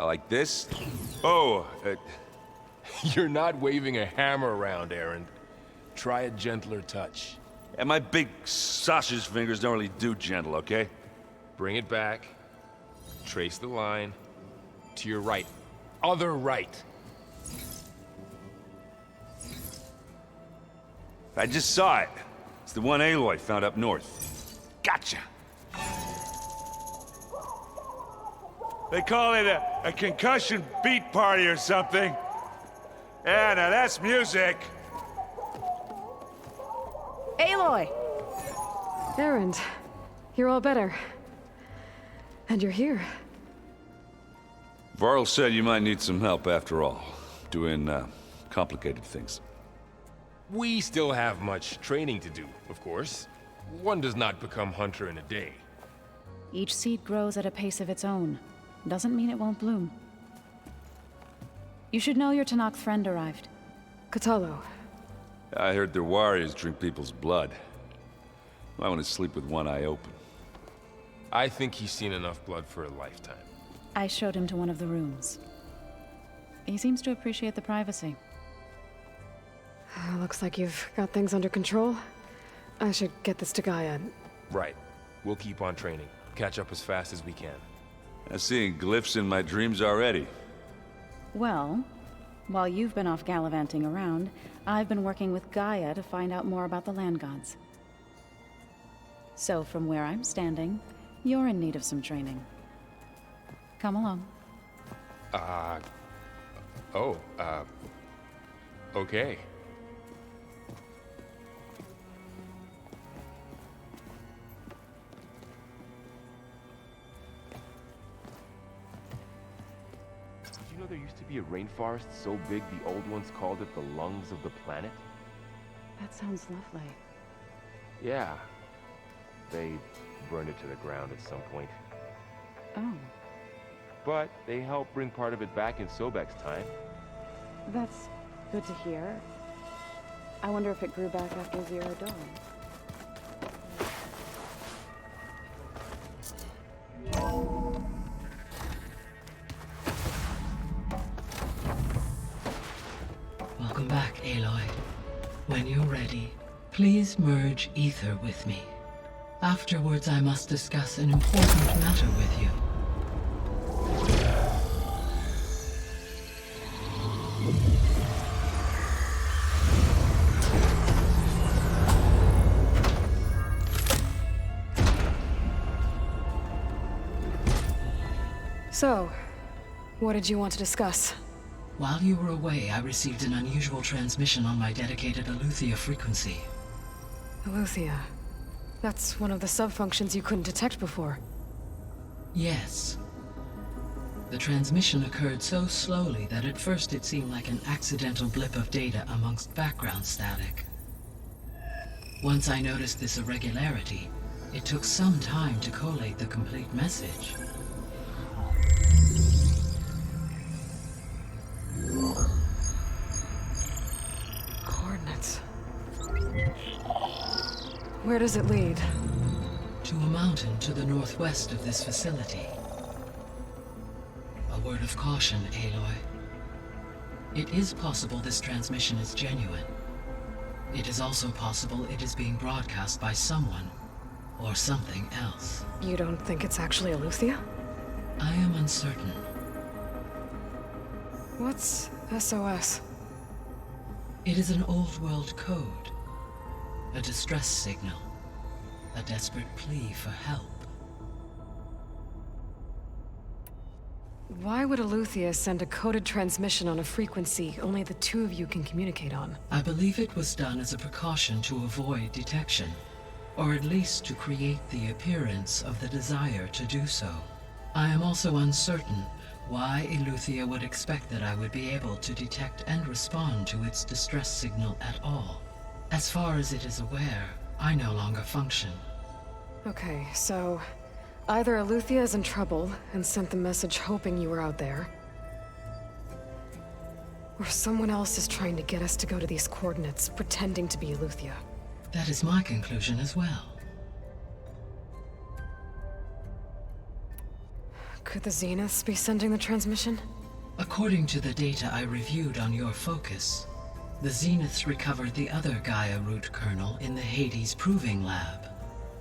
Like this? Oh, You're not waving a hammer around, Erend. Try a gentler touch. and my big sausage fingers don't really do gentle, okay? Bring it back. Trace the line. To your right. Other right. I just saw it. It's the one Aloy found up north. Gotcha! They call it a concussion beat party or something. Yeah, now that's music. Aloy! Erend, you're all better. And you're here. Varl said you might need some help after all, doing complicated things. We still have much training to do, of course. One does not become hunter in a day. Each seed grows at a pace of its own. Doesn't mean it won't bloom. You should know your Tenakth friend arrived. Kotallo. I heard their warriors drink people's blood. Might want to sleep with one eye open. I think he's seen enough blood for a lifetime. I showed him to one of the rooms. He seems to appreciate the privacy. Looks like you've got things under control. I should get this to Gaia. Right. We'll keep on training. Catch up as fast as we can. I'm seeing glyphs in my dreams already. Well, while you've been off gallivanting around, I've been working with Gaia to find out more about the land gods. So from where I'm standing, you're in need of some training. Come along. Okay. Did you know there used to be a rainforest so big the old ones called it the lungs of the planet? That sounds lovely. Yeah. They burned it to the ground at some point. Oh, But they helped bring part of it back in Sobek's time. that's good to hear. I wonder if it grew back after Zero Dawn. Welcome back, Aloy. When you're ready, please merge Ether with me. Afterwards, I must discuss an important matter with you. So, what did you want to discuss? While you were away, I received an unusual transmission on my dedicated Eleuthia frequency. Eleuthia. That's one of the sub-functions you couldn't detect before. Yes. The transmission occurred so slowly that at first it seemed like an accidental blip of data amongst background static. Once I noticed this irregularity, it took some time to collate the complete message. Coordinates. Where does it lead? To a mountain to the northwest of this facility. A word of caution, Aloy. It is possible this transmission is genuine. It is also possible it is being broadcast by someone or something else. You don't think it's actually Eleuthia? I am uncertain. What's SOS? It is an old world code. A distress signal. A desperate plea for help. Why would Eleuthia send a coded transmission on a frequency only the two of you can communicate on? I believe it was done as a precaution to avoid detection, or at least to create the appearance of the desire to do so. I am also uncertain why Eleuthia would expect that I would be able to detect and respond to its distress signal at all. As far as it is aware, I no longer function. Okay, so either Eleuthia is in trouble and sent the message hoping you were out there, or someone else is trying to get us to go to these coordinates, pretending to be Eleuthia. That is my conclusion as well. Could the Zeniths be sending the transmission? According to the data I reviewed on your focus, the Zeniths recovered the other Gaia root kernel in the Hades Proving Lab.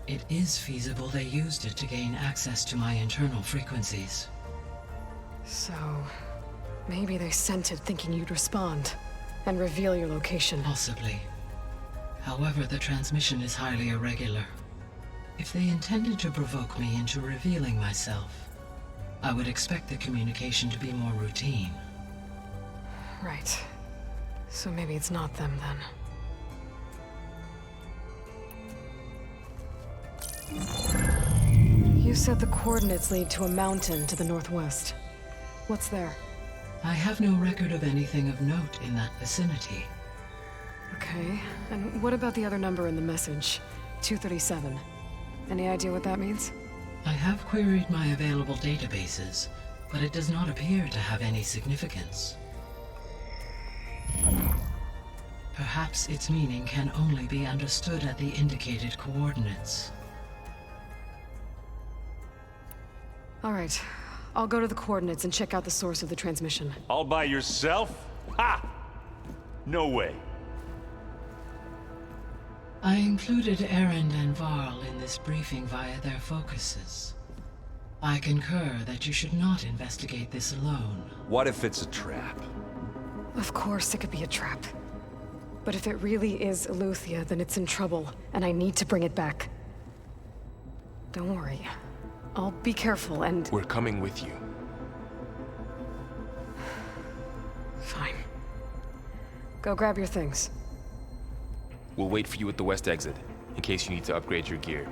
It is feasible they used it to gain access to my internal frequencies. So, maybe they sent it thinking you'd respond and reveal your location. Possibly. However, the transmission is highly irregular. If they intended to provoke me into revealing myself, I would expect the communication to be more routine. Right. So maybe it's not them then. You said the coordinates lead to a mountain to the northwest. What's there? I have no record of anything of note in that vicinity. Okay, and what about the other number in the message? 237. Any idea what that means? I have queried my available databases, but it does not appear to have any significance. Perhaps its meaning can only be understood at the indicated coordinates. All right, I'll go to the coordinates and check out the source of the transmission. All by yourself? Ha! No way. I included Erend and Varl in this briefing via their focuses. I concur that you should not investigate this alone. What if it's a trap? Of course it could be a trap. But if it really is Eleuthia, then it's in trouble, and I need to bring it back. Don't worry. I'll be careful and... We're coming with you. Fine. Go grab your things. We'll wait for you at the west exit, in case you need to upgrade your gear.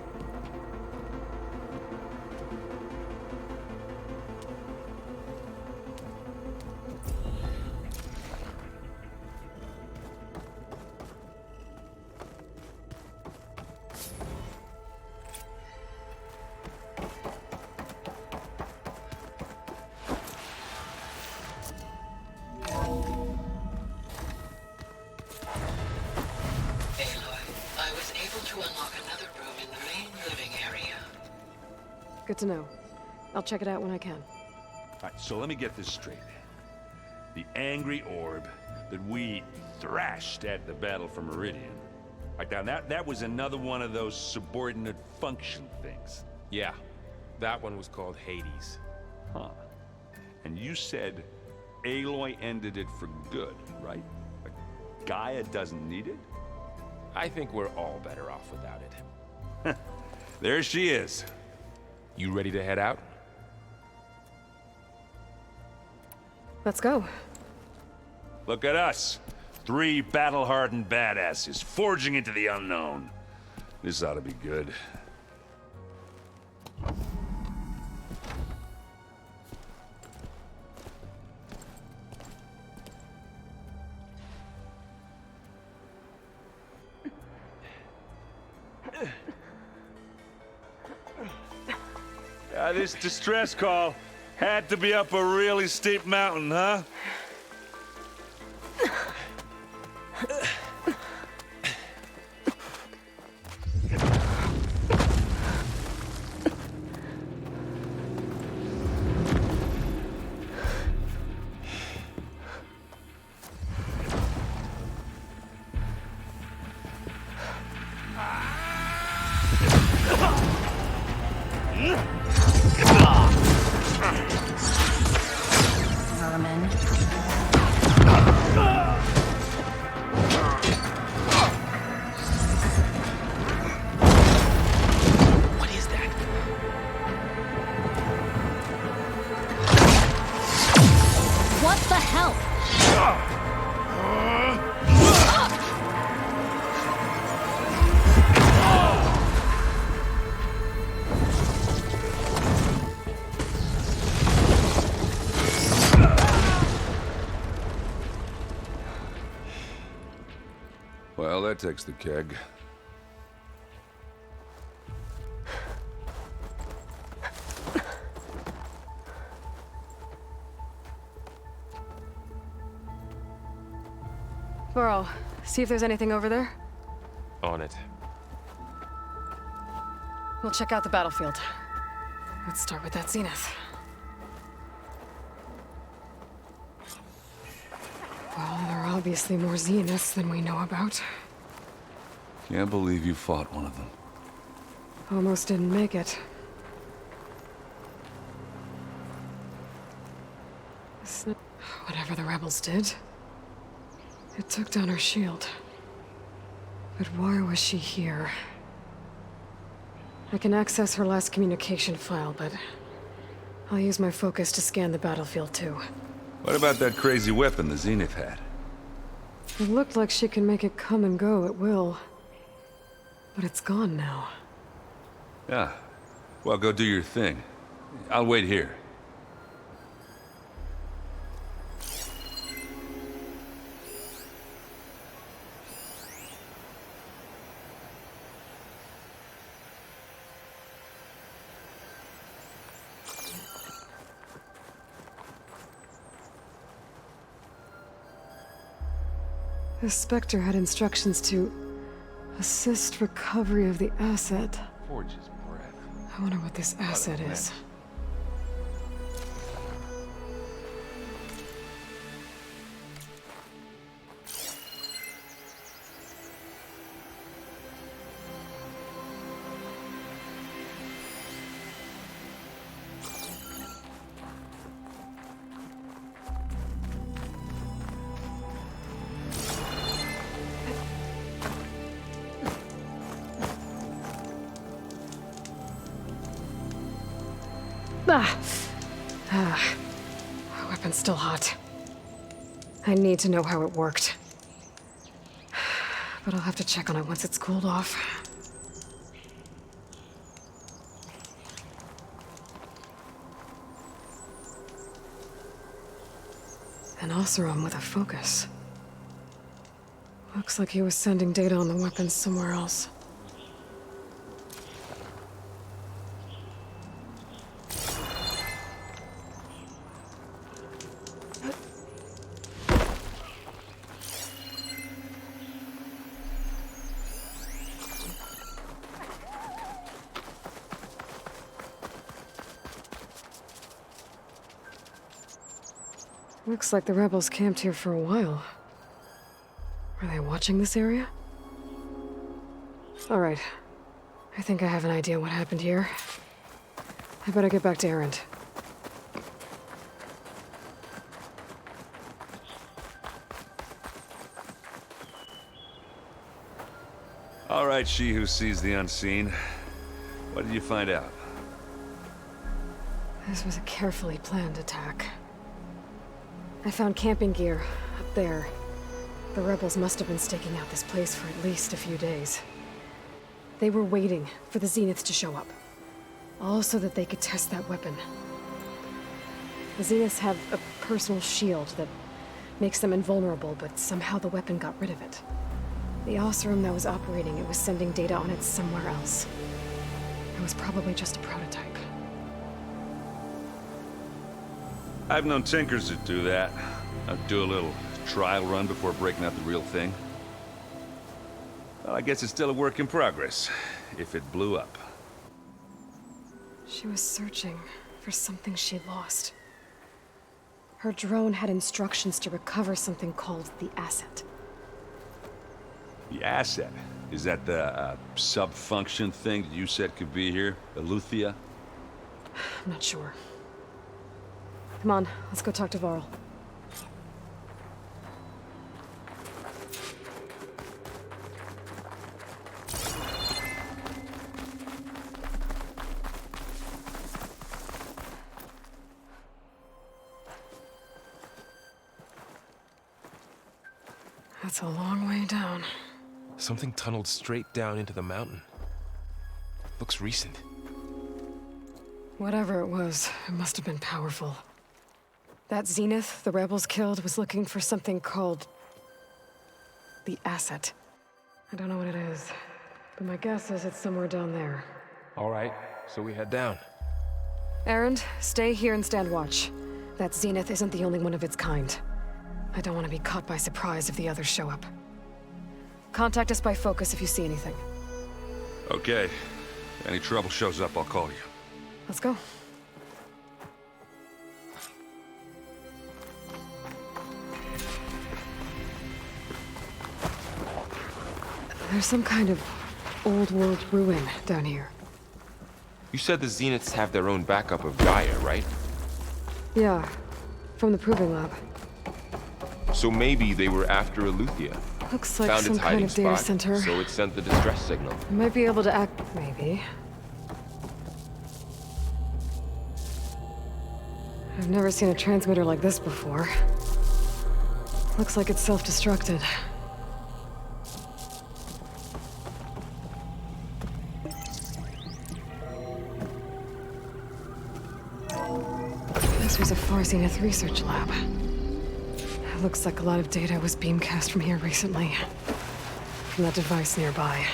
Good to know. I'll check it out when I can. Alright, so let me get this straight. The angry orb that we thrashed at the Battle for Meridian. Like now that was another one of those subordinate function things. Yeah, that one was called Hades. Huh. And you said Aloy ended it for good, right? Like Gaia doesn't need it? I think we're all better off without it. There she is. You ready to head out? Let's go. Look at us. 3 battle-hardened badasses forging into the unknown. This ought to be good. This distress call had to be up a really steep mountain, huh? Vermin. What is that? What the hell? Well, that takes the keg. Varl, see if there's anything over there. On it. We'll check out the battlefield. Let's start with that Zenith. Well, there are obviously more Zeniths than we know about. Can't believe you fought one of them. Almost didn't make it. Whatever the rebels did, it took down her shield. But why was she here? I can access her last communication file, but I'll use my focus to scan the battlefield too. What about that crazy weapon the Zenith had? It looked like she can make it come and go at will. But it's gone now. Yeah. Well, go do your thing. I'll wait here. The Spectre had instructions to assist recovery of the asset. Forge's breath. I wonder what this asset is. The weapon's still hot. I need to know how it worked. But I'll have to check on it once it's cooled off. An Oseram with a focus. Looks like he was sending data on the weapons somewhere else. Looks like the rebels camped here for a while. Were they watching this area? All right. I think I have an idea what happened here. I better get back to Erend. All right, she who sees the unseen. What did you find out? This was a carefully planned attack. I found camping gear up there. The rebels must have been staking out this place for at least a few days. They were waiting for the Zeniths to show up. All so that they could test that weapon. The Zeniths have a personal shield that makes them invulnerable, but somehow the weapon got rid of it. The Oseram that was operating it was sending data on it somewhere else. It was probably just a prototype. I've known tinkers that do that. I'd do a little trial run before breaking out the real thing. Well, I guess it's still a work in progress, if it blew up. She was searching for something she lost. Her drone had instructions to recover something called the Asset. The asset? Is that the sub-function thing that you said could be here? Eleuthia? I'm not sure. Come on, let's go talk to Varl. That's a long way down. Something tunneled straight down into the mountain. Looks recent. Whatever it was, it must have been powerful. That Zenith the rebels killed was looking for something called the Asset. I don't know what it is, but my guess is it's somewhere down there. All right, so we head down. Erend, stay here and stand watch. That Zenith isn't the only one of its kind. I don't want to be caught by surprise if the others show up. Contact us by focus if you see anything. Okay. Any trouble shows up, I'll call you. Let's go. There's some kind of old world ruin down here. You said the Zeniths have their own backup of Gaia, right? Yeah, from the Proving Lab. So maybe they were after Eleuthia. Looks like Found some its kind hiding of data spot, center. so it sent the distress signal. I might be able to act, maybe. I've never seen a transmitter like this before. Looks like it's self-destructed. This was a Far Zenith research lab. It looks like a lot of data was beamcast from here recently. From that device nearby.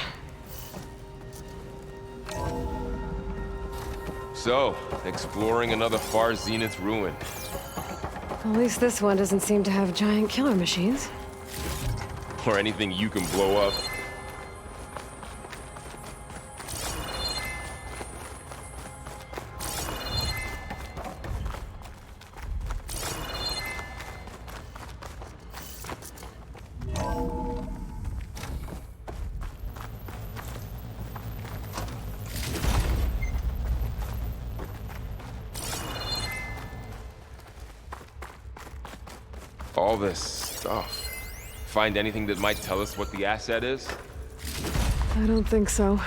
So, exploring another Far Zenith ruin. At least this one doesn't seem to have giant killer machines. Or anything you can blow up. All this stuff. Find anything that might tell us what the asset is? I don't think so.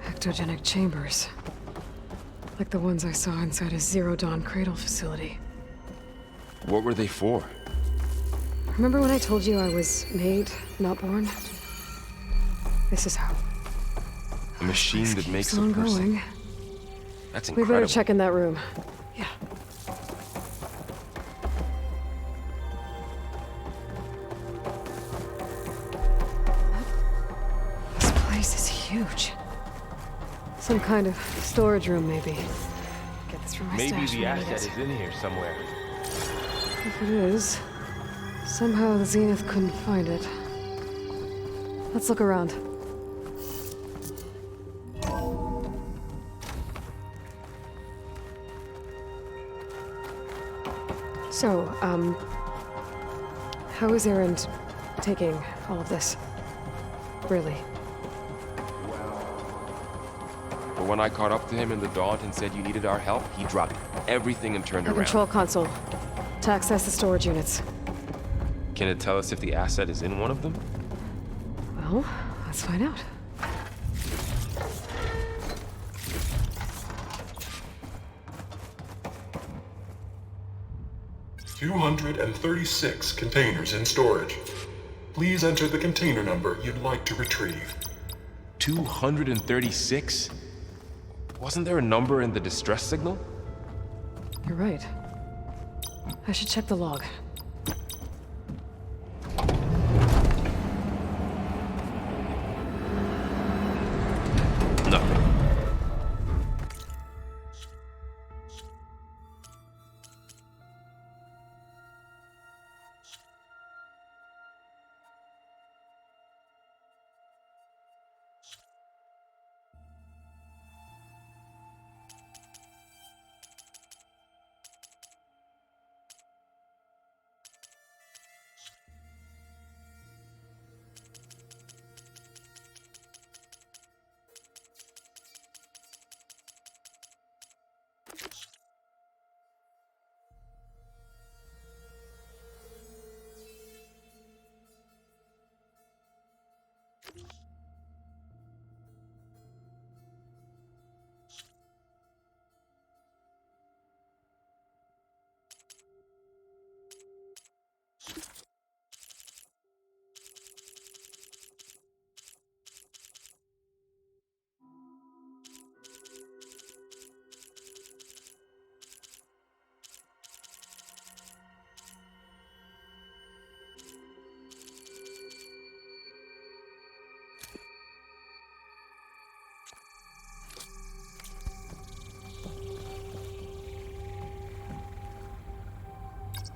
Ectogenic chambers. Like the ones I saw inside a Zero Dawn cradle facility. What were they for? Remember when I told you I was made, not born? This is how. A machine This that keeps makes a on person. going. That's We incredible. better check in that room. Yeah. This place is huge. Some kind of storage room, maybe. Get this from my Maybe stash the when I need asset it. is in here somewhere. If it is, somehow the Zenith couldn't find it. Let's look around. So, how is Erend taking all of this? Really? But when I caught up to him in the Daunt and said you needed our help, he dropped everything and turned The around. control console. To access the storage units. Can it tell us if the asset is in one of them? Well, let's find out. $236 containers in storage. Please enter the container number you'd like to retrieve. 236? Wasn't there a number in the distress signal? You're right. I should check the log. Nothing.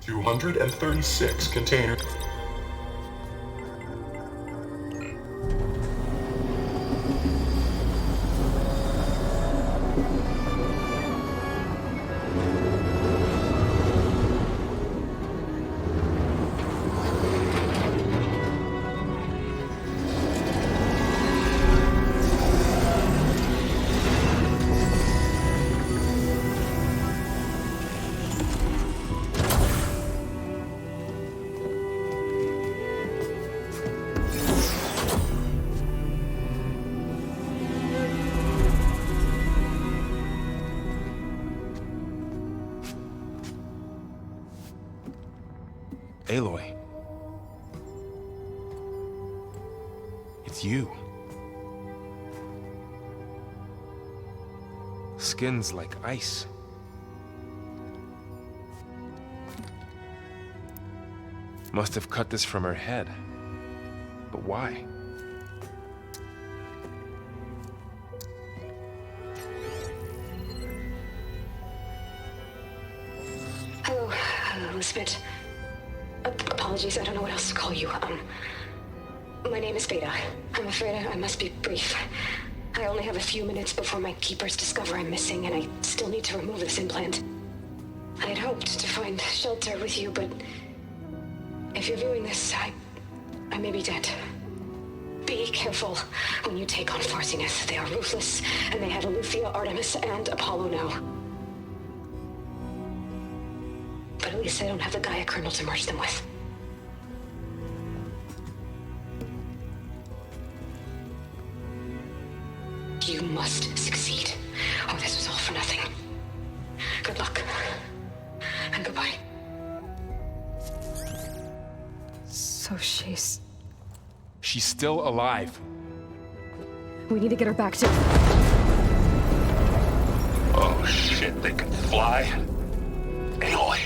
236 container. Aloy. It's you. Skin's like ice. Must have cut this from her head. But why? Hello, Elizabeth. Apologies, I don't know what else to call you. My name is Beta. I'm afraid I must be brief. I only have a few minutes before my keepers discover I'm missing, and I still need to remove this implant. I had hoped to find shelter with you, but if you're viewing this, I may be dead. Be careful when you take on Farsineth. They are ruthless, and they have Eleuthia, Artemis, and Apollo now. But at least I don't have the Gaia kernel to merge them with. You must succeed, or this was all for nothing. Good luck. And goodbye. So she's still alive. We need to get her back to... Oh shit, they can fly? Aloy!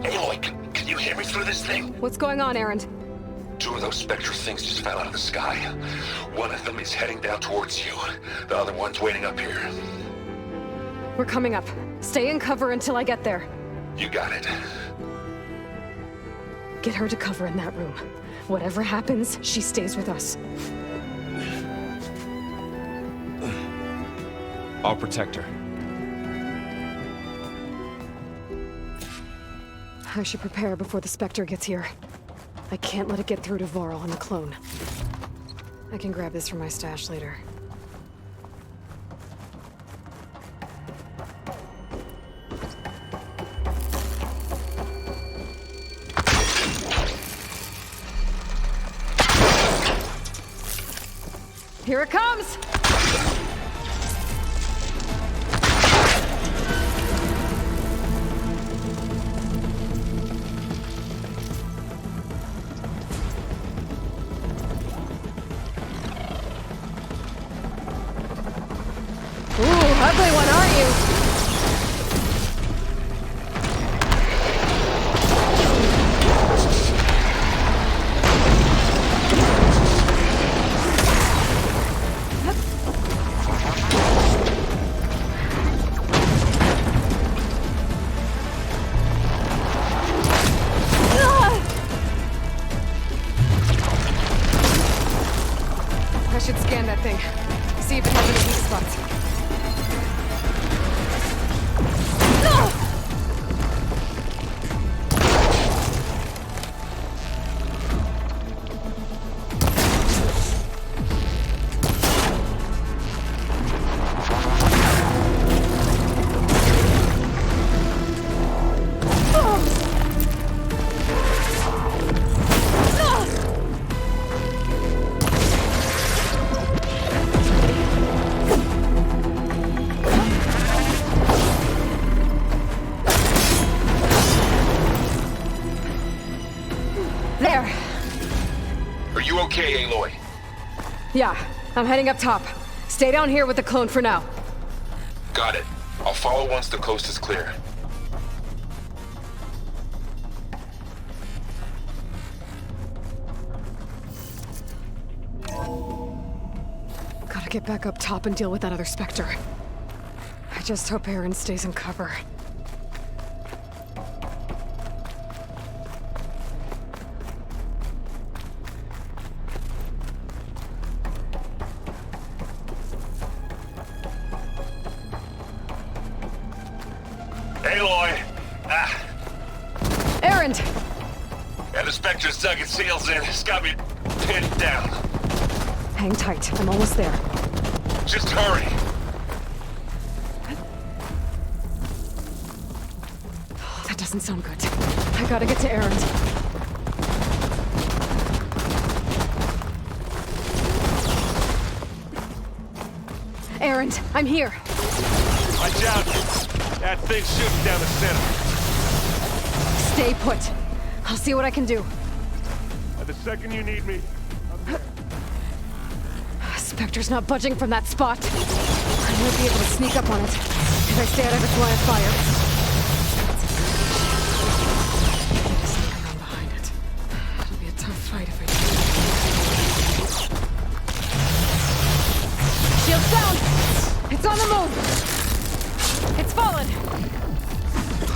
Aloy, can you hear me through this thing? What's going on, Erend? 2 of those Spectre things just fell out of the sky. One of them is heading down towards you. The other one's waiting up here. We're coming up. Stay in cover until I get there. You got it. Get her to cover in that room. Whatever happens, she stays with us. I'll protect her. I should prepare before the Spectre gets here. I can't let it get through to Varl and the clone. I can grab this from my stash later. Here it comes! Ugly one, aren't you? I should scan that thing. See if it has any weak spots. There. Are you okay, Aloy? Yeah, I'm heading up top. Stay down here with the clone for now. Got it. I'll follow once the coast is clear. Gotta get back up top and deal with that other Spectre. I just hope Erend stays in cover. Aloy! Erend! And the Spectre's dug its heels in. It's got me pinned down. Hang tight. I'm almost there. Just hurry. Oh, that doesn't sound good. I gotta get to Erend. Erend, I'm here. Watch out! That thing's shooting down the center. Stay put. I'll see what I can do. The second you need me, Spectre's not budging from that spot. I might be able to sneak up on it if I stay out of its line of fire. Sneak around behind it. It'll be a tough fight if I do. Shields down! It's on the move! It's fallen!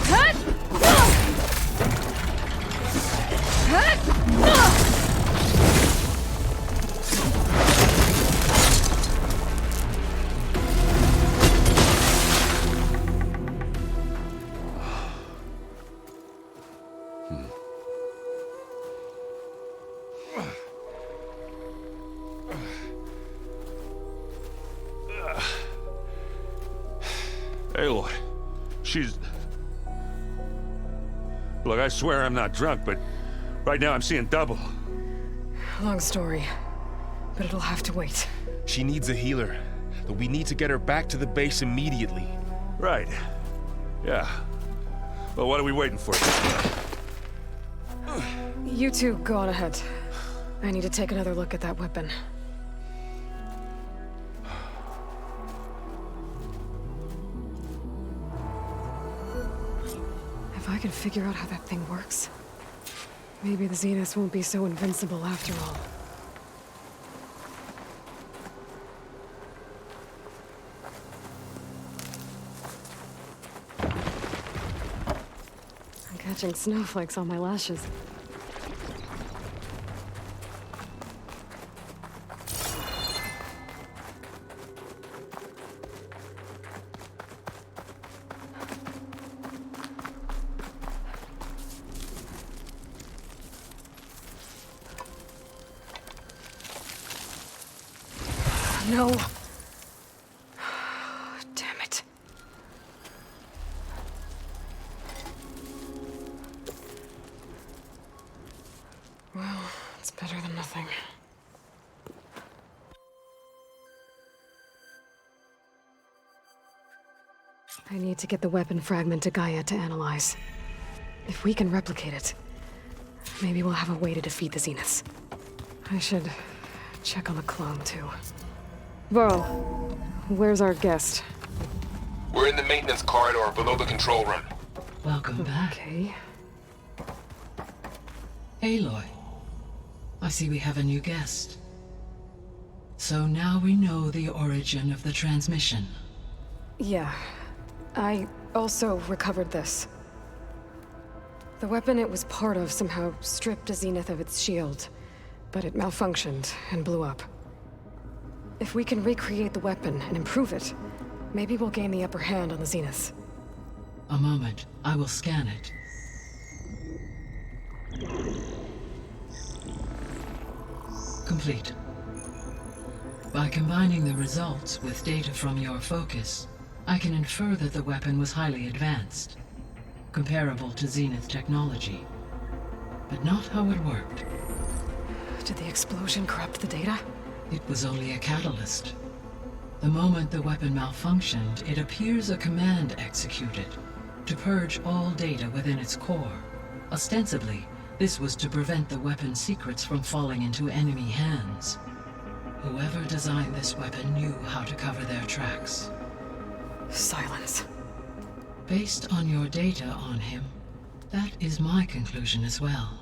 Hut! Hut! Aloy, she's... Look, I swear I'm not drunk, but right now I'm seeing double. Long story, but it'll have to wait. She needs a healer, but we need to get her back to the base immediately. Right. Yeah. Well, what are we waiting for? You two go on ahead. I need to take another look at that weapon. If I can figure out how that thing works, maybe the Zeniths won't be so invincible after all. I'm catching snowflakes on my lashes. No. Damn it. Well, it's better than nothing. I need to get the weapon fragment to Gaia to analyze. If we can replicate it, maybe we'll have a way to defeat the Zeniths. I should check on the clone, too. Varl, where's our guest? We're in the maintenance corridor below the control room. Welcome back. Okay. Aloy, I see we have a new guest. So now we know the origin of the transmission. Yeah. I also recovered this. The weapon it was part of somehow stripped a Zenith of its shield, but it malfunctioned and blew up. If we can recreate the weapon and improve it, maybe we'll gain the upper hand on the Zeniths. A moment, I will scan it. Complete. By combining the results with data from your focus, I can infer that the weapon was highly advanced, comparable to Zenith technology, but not how it worked. Did the explosion corrupt the data? It was only a catalyst. The moment the weapon malfunctioned, it appears a command executed to purge all data within its core. Ostensibly, this was to prevent the weapon's secrets from falling into enemy hands. Whoever designed this weapon knew how to cover their tracks. Silence. Based on your data on him, that is my conclusion as well.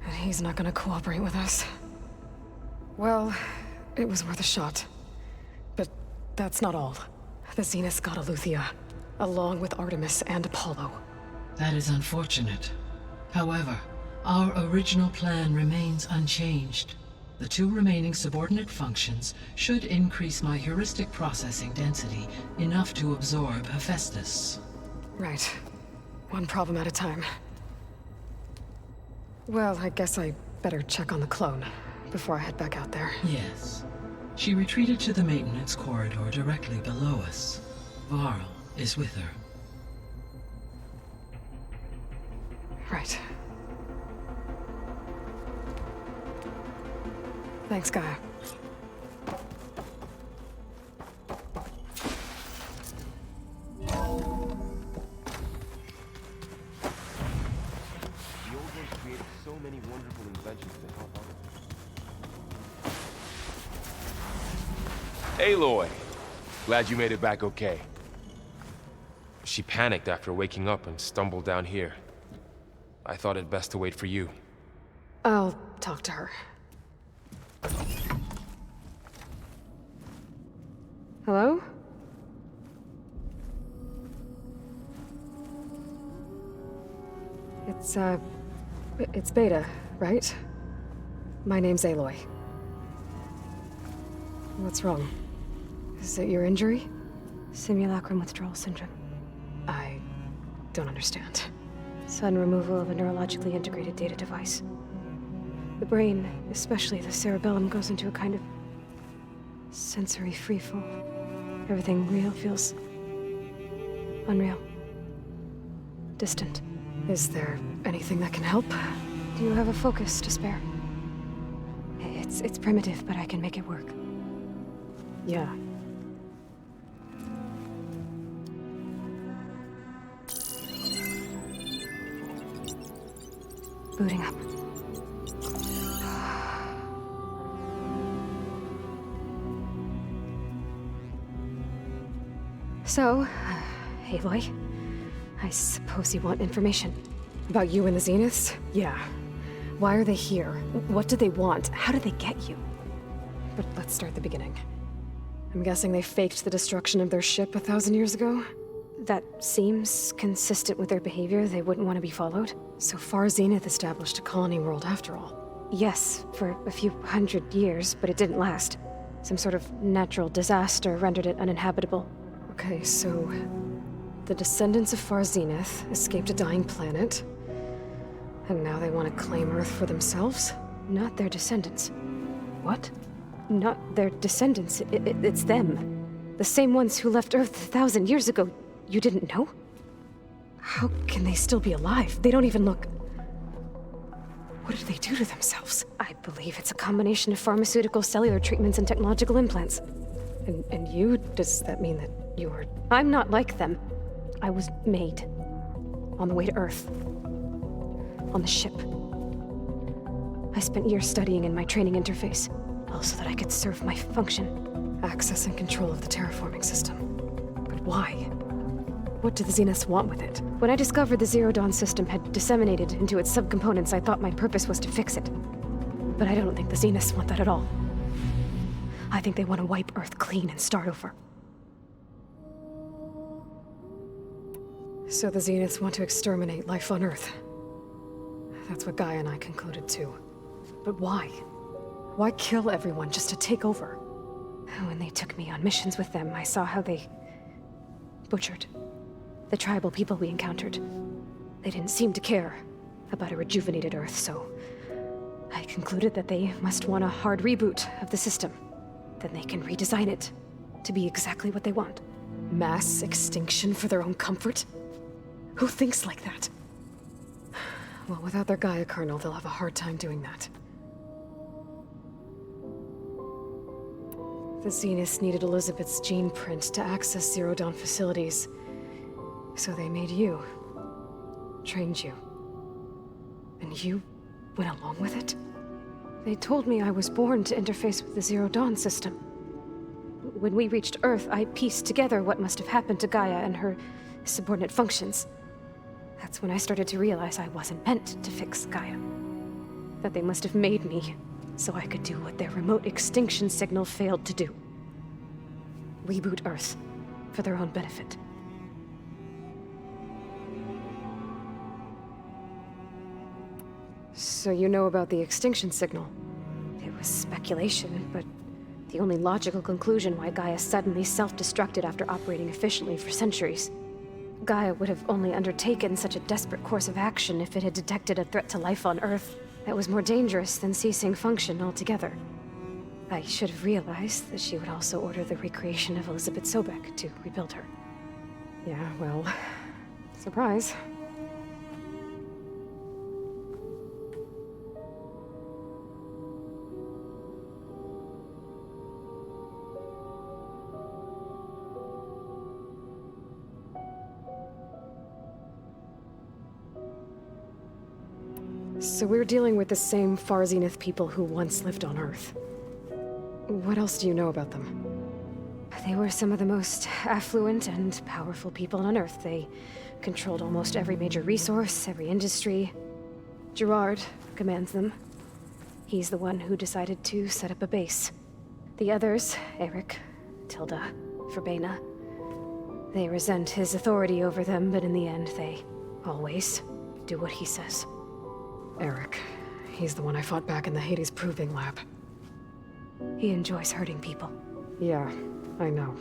And he's not gonna cooperate with us. Well, it was worth a shot. But that's not all. The Zeniths got Eleuthia, along with Artemis and Apollo. That is unfortunate. However, our original plan remains unchanged. The two remaining subordinate functions should increase my heuristic processing density enough to absorb Hephaestus. Right. One problem at a time. Well, I guess I better check on the clone before I head back out there. Yes. She retreated to the maintenance corridor directly below us. Varl is with her. Right. Thanks, Gaia. The old ones created so many wonderful inventions to help others. Aloy! Glad you made it back okay. She panicked after waking up and stumbled down here. I thought it best to wait for you. I'll talk to her. Hello? It's Beta, right? My name's Aloy. What's wrong? Is it your injury? Simulacrum withdrawal syndrome. I don't understand. Sudden removal of a neurologically integrated data device. The brain, especially the cerebellum, goes into a kind of sensory freefall. Everything real feels unreal. Distant. Is there anything that can help? Do you have a focus to spare? It's primitive, but I can make it work. Yeah. Booting up. So, Aloy, I suppose you want information. About you and the Zeniths? Yeah. Why are they here? What do they want? How did they get you? But let's start at the beginning. I'm guessing they faked the destruction of their ship 1,000 years ago? That seems consistent with their behavior. They wouldn't want to be followed. So far, Zenith established a colony world after all. Yes, for a few hundred years, but it didn't last. Some sort of natural disaster rendered it uninhabitable. Okay, so the descendants of Far Zenith escaped a dying planet, and now they want to claim Earth for themselves? Not their descendants. What? Not their descendants. It's them. The same ones who left Earth 1,000 years ago. You didn't know? How can they still be alive? They don't even look... What did they do to themselves? I believe it's a combination of pharmaceutical, cellular treatments, and technological implants. And you? Does that mean that you were... I'm not like them. I was made. On the way to Earth. On the ship. I spent years studying in my training interface, all so that I could serve my function. Access and control of the terraforming system. But why? What do the Zeniths want with it? When I discovered the Zero Dawn system had disseminated into its subcomponents, I thought my purpose was to fix it. But I don't think the Zeniths want that at all. I think they want to wipe Earth clean and start over. So the Zeniths want to exterminate life on Earth. That's what Gaia and I concluded too. But why? Why kill everyone just to take over? When they took me on missions with them, I saw how they butchered the tribal people we encountered. They didn't seem to care about a rejuvenated Earth, so I concluded that they must want a hard reboot of the system. Then they can redesign it to be exactly what they want. Mass extinction for their own comfort? Who thinks like that? Well, without their Gaia kernel, they'll have a hard time doing that. The Zeniths needed Elizabeth's gene print to access Zero Dawn facilities. So they made you. Trained you. And you went along with it? They told me I was born to interface with the Zero Dawn system. When we reached Earth, I pieced together what must have happened to Gaia and her subordinate functions. That's when I started to realize I wasn't meant to fix Gaia. That they must have made me so I could do what their remote extinction signal failed to do. Reboot Earth for their own benefit. So you know about the extinction signal? It was speculation, but the only logical conclusion why Gaia suddenly self-destructed after operating efficiently for centuries. Gaia would have only undertaken such a desperate course of action if it had detected a threat to life on Earth that was more dangerous than ceasing function altogether. I should have realized that she would also order the recreation of Elizabeth Sobek to rebuild her. Yeah, well, surprise. So we're dealing with the same Far Zenith people who once lived on Earth. What else do you know about them? They were some of the most affluent and powerful people on Earth. They controlled almost every major resource, every industry. Gerard commands them. He's the one who decided to set up a base. The others, Eric, Tilda, Verbena, they resent his authority over them, but in the end, they always do what he says. Eric. He's the one I fought back in the Hades Proving Lab. He enjoys hurting people. Yeah, I know.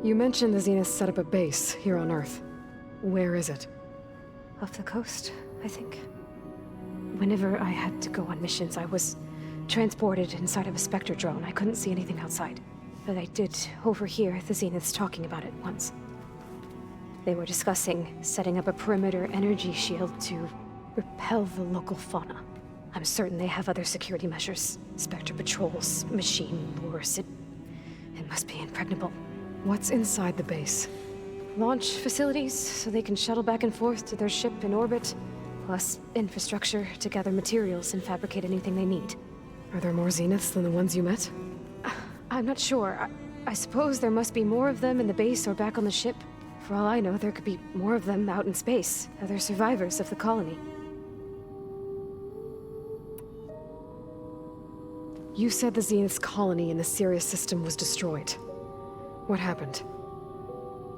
You mentioned the Zenith set up a base here on Earth. Where is it? Off the coast, I think. Whenever I had to go on missions, I was transported inside of a Spectre drone. I couldn't see anything outside. But I did overhear the Zeniths talking about it once. They were discussing setting up a perimeter energy shield to repel the local fauna. I'm certain they have other security measures. Spectre patrols, machine lures. It must be impregnable. What's inside the base? Launch facilities, so they can shuttle back and forth to their ship in orbit. Plus infrastructure to gather materials and fabricate anything they need. Are there more Zeniths than the ones you met? I'm not sure. I suppose there must be more of them in the base or back on the ship. For all I know, there could be more of them out in space. Other survivors of the colony. You said the Zenith's colony in the Sirius system was destroyed. What happened?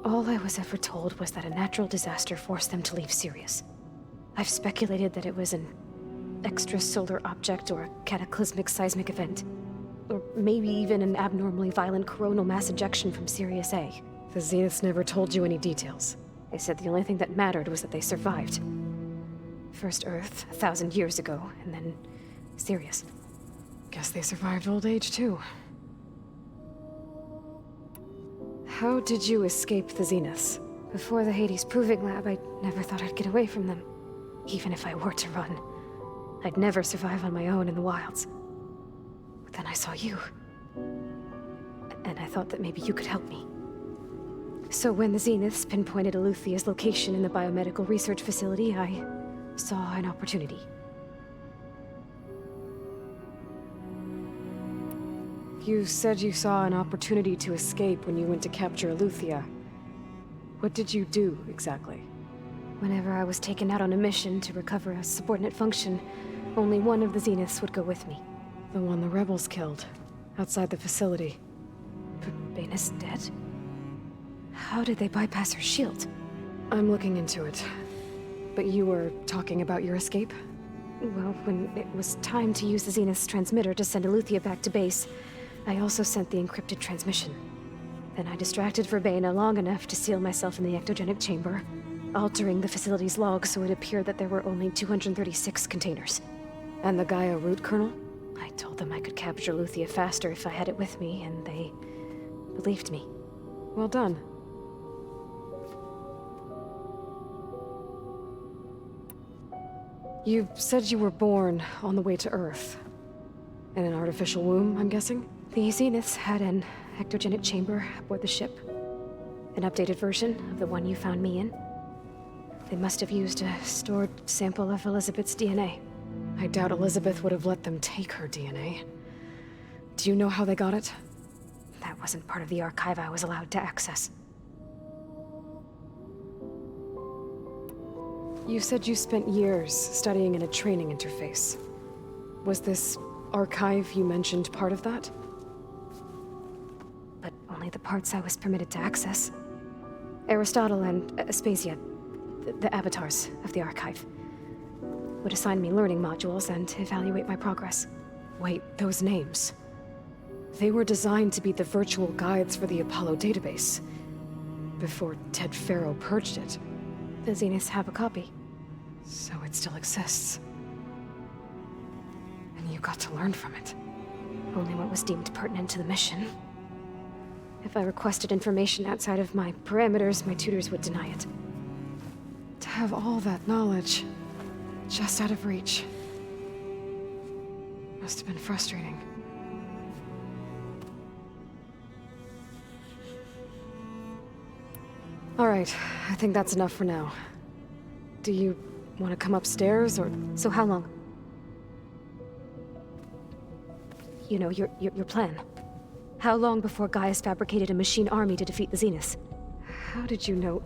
All I was ever told was that a natural disaster forced them to leave Sirius. I've speculated that it was an extrasolar object or a cataclysmic seismic event. Or maybe even an abnormally violent coronal mass ejection from Sirius A. The Zeniths never told you any details. They said the only thing that mattered was that they survived. First Earth, 1,000 years ago, and then Sirius. Guess they survived old age, too. How did you escape the Zeniths? Before the Hades Proving Lab, I never thought I'd get away from them. Even if I were to run. I'd never survive on my own in the wilds. But then I saw you. And I thought that maybe you could help me. So when the Zeniths pinpointed Eluthia's location in the biomedical research facility, I saw an opportunity. You said you saw an opportunity to escape when you went to capture Eluthia. What did you do, exactly? Whenever I was taken out on a mission to recover a subordinate function, only one of the Zeniths would go with me. The one the rebels killed, outside the facility. Verbena's dead? How did they bypass her shield? I'm looking into it. But you were talking about your escape? Well, when it was time to use the Zenith's transmitter to send Eluthia back to base, I also sent the encrypted transmission. Then I distracted Verbena long enough to seal myself in the ectogenic chamber, altering the facility's log so it appeared that there were only 236 containers. And the Gaia root kernel? I told them I could capture Eluthia faster if I had it with me, and they believed me. Well done. You said you were born on the way to Earth. In an artificial womb, I'm guessing? The Zeniths had an ectogenic chamber aboard the ship. An updated version of the one you found me in. They must have used a stored sample of Elizabeth's DNA. I doubt Elizabeth would have let them take her DNA. Do you know how they got it? That wasn't part of the archive I was allowed to access. You said you spent years studying in a training interface. Was this archive you mentioned part of that? But only the parts I was permitted to access. Aristotle and Aspasia, the avatars of the archive, would assign me learning modules and evaluate my progress. Wait, those names. They were designed to be the virtual guides for the Apollo database. before Ted Faro purged it. The Zeniths have a copy. So it still exists. And you got to learn from it. Only what was deemed pertinent to the mission. If I requested information outside of my parameters, my tutors would deny it. To have all that knowledge, just out of reach. Must have been frustrating. Alright, I think that's enough for now. Do you want to come upstairs, or...? So how long? You know, your plan. How long before Gaius fabricated a machine army to defeat the Zeniths? How did you know?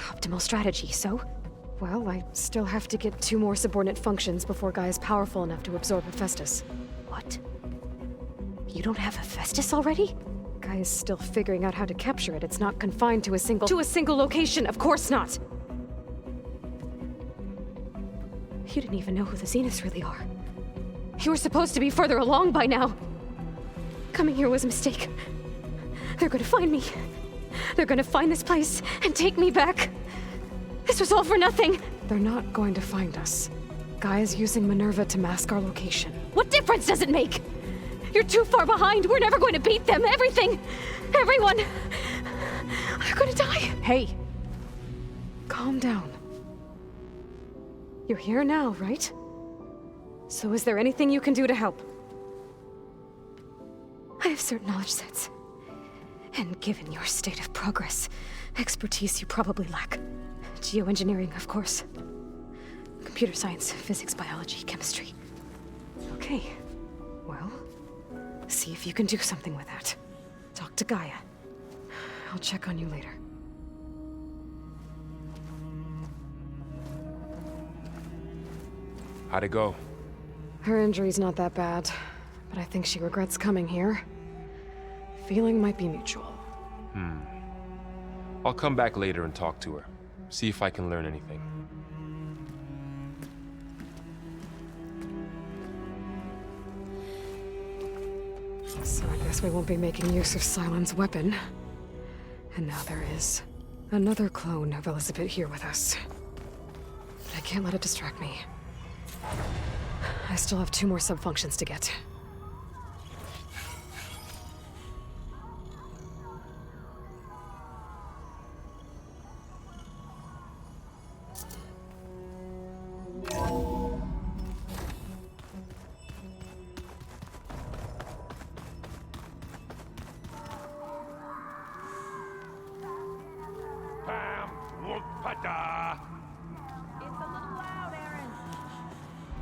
Optimal strategy, so? Well, I still have to get 2 more subordinate functions before Guy is powerful enough to absorb Hephaestus. What? You don't have Hephaestus already? Guy is still figuring out how to capture it. It's not confined to a single location, of course not! You didn't even know who the Zeniths really are. You were supposed to be further along by now! Coming here was a mistake. They're gonna find me. They're gonna find this place and take me back. This was all for nothing. They're not going to find us. Guy is using Minerva to mask our location. What difference does it make? You're too far behind. We're never going to beat them. Everything, everyone, are gonna die. Hey, calm down. You're here now, right? So is there anything you can do to help? I have certain knowledge sets. And given your state of progress, expertise you probably lack. Geoengineering, of course. Computer science, physics, biology, chemistry. Okay. Well, see if you can do something with that. Talk to Gaia. I'll check on you later. How'd it go? Her injury's not that bad, but I think she regrets coming here. Feeling might be mutual. I'll come back later and talk to her. See if I can learn anything. So I guess we won't be making use of Sylens' weapon. And now there is another clone of Elizabeth here with us. But I can't let it distract me. I still have 2 more sub-functions to get.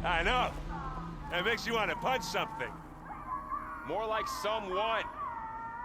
I know. That makes you want to punch something. More like someone.